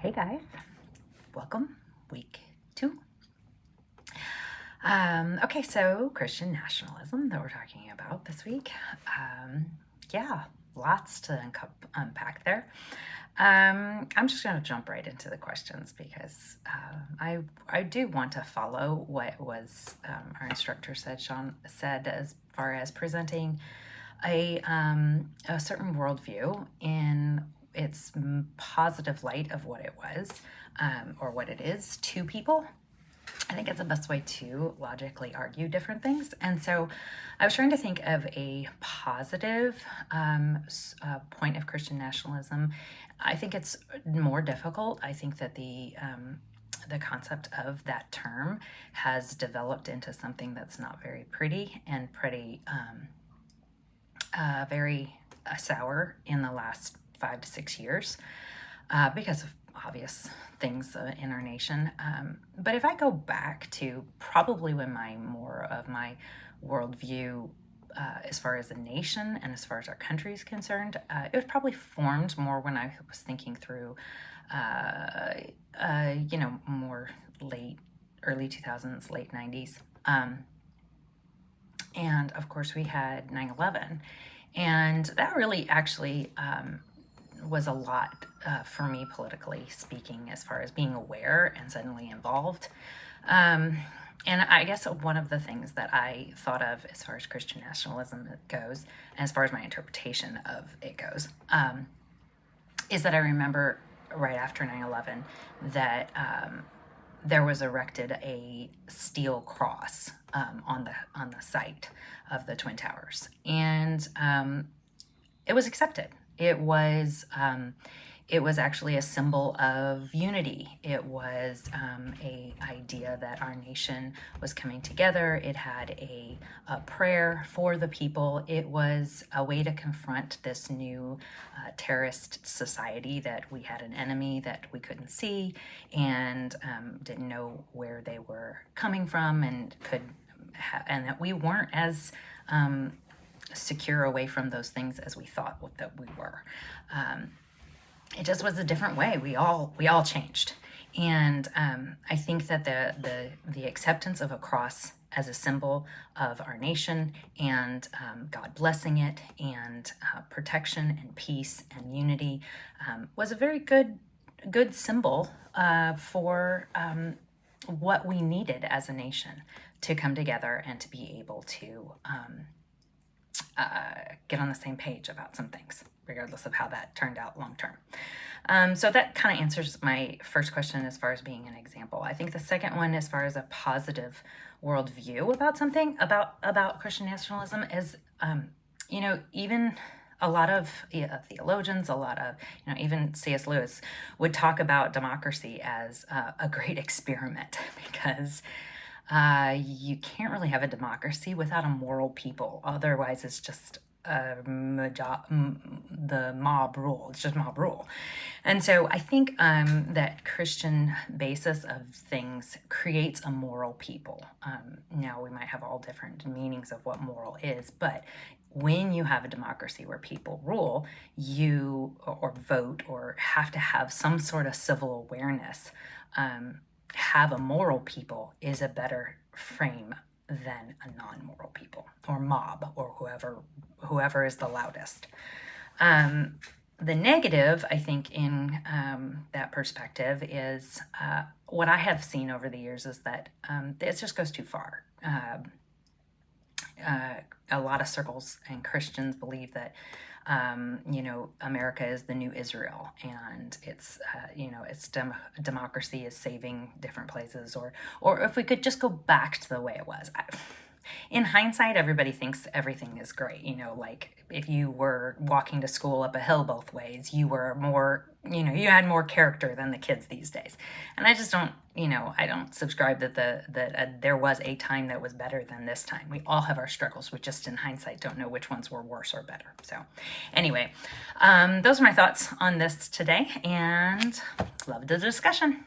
Hey guys, welcome, week 2. Okay, so Christian nationalism that we're talking about this week. Yeah, lots to unpack there. I'm just going to jump right into the questions because I do want to follow what was our instructor said, Sean said, as far as presenting a certain worldview in its positive light of what it was or what it is to people. I think it's the best way to logically argue different things. And so I was trying to think of a positive point of Christian nationalism. I think it's more difficult. I think that the concept of that term has developed into something that's not very pretty and pretty very sour in the last 5 to 6 years because of obvious things in our nation. But if I go back to probably when more of my worldview as far as a nation and as far as our country is concerned, it was probably formed more when I was thinking through, more early 2000s, late 90s. And of course we had 9/11. And that really actually was a lot for me politically speaking, as far as being aware and suddenly involved. And I guess one of the things that I thought of as far as Christian nationalism goes, and as far as my interpretation of it goes, is that I remember right after 9/11 that there was erected a steel cross on the site of the Twin Towers, and it was accepted. It was actually a symbol of unity. It was a idea that our nation was coming together. It had a prayer for the people. It was a way to confront this new terrorist society, that we had an enemy that we couldn't see and didn't know where they were coming from, and and that we weren't as secure away from those things as we thought that we were. It just was a different way. We all changed, and I think that the acceptance of a cross as a symbol of our nation and God blessing it and protection and peace and unity was a very good symbol for what we needed as a nation to come together and to be able to get on the same page about some things, regardless of how that turned out long term. So that kind of answers my first question as far as being an example. I think the second one, as far as a positive worldview about something, about Christian nationalism, is, even a lot of theologians, a lot of, even C.S. Lewis would talk about democracy as a great experiment, because you can't really have a democracy without a moral people. Otherwise, it's just the mob rule. It's just mob rule. And so I think that Christian basis of things creates a moral people. Now, we might have all different meanings of what moral is, but when you have a democracy where people rule, you or vote or have to have some sort of civil awareness, have a moral people is a better frame than a non-moral people or mob or whoever is the loudest. The negative, I think, in that perspective is what I have seen over the years is that it just goes too far. A lot of circles and Christians believe that America is the new Israel, and it's democracy is saving different places, or if we could just go back to the way it was. In hindsight, everybody thinks everything is great. Like if you were walking to school up a hill both ways, you were more, you had more character than the kids these days. And I just don't, I don't subscribe that there was a time that was better than this time. We all have our struggles. We just, in hindsight, don't know which ones were worse or better. So anyway, those are my thoughts on this today, and love the discussion.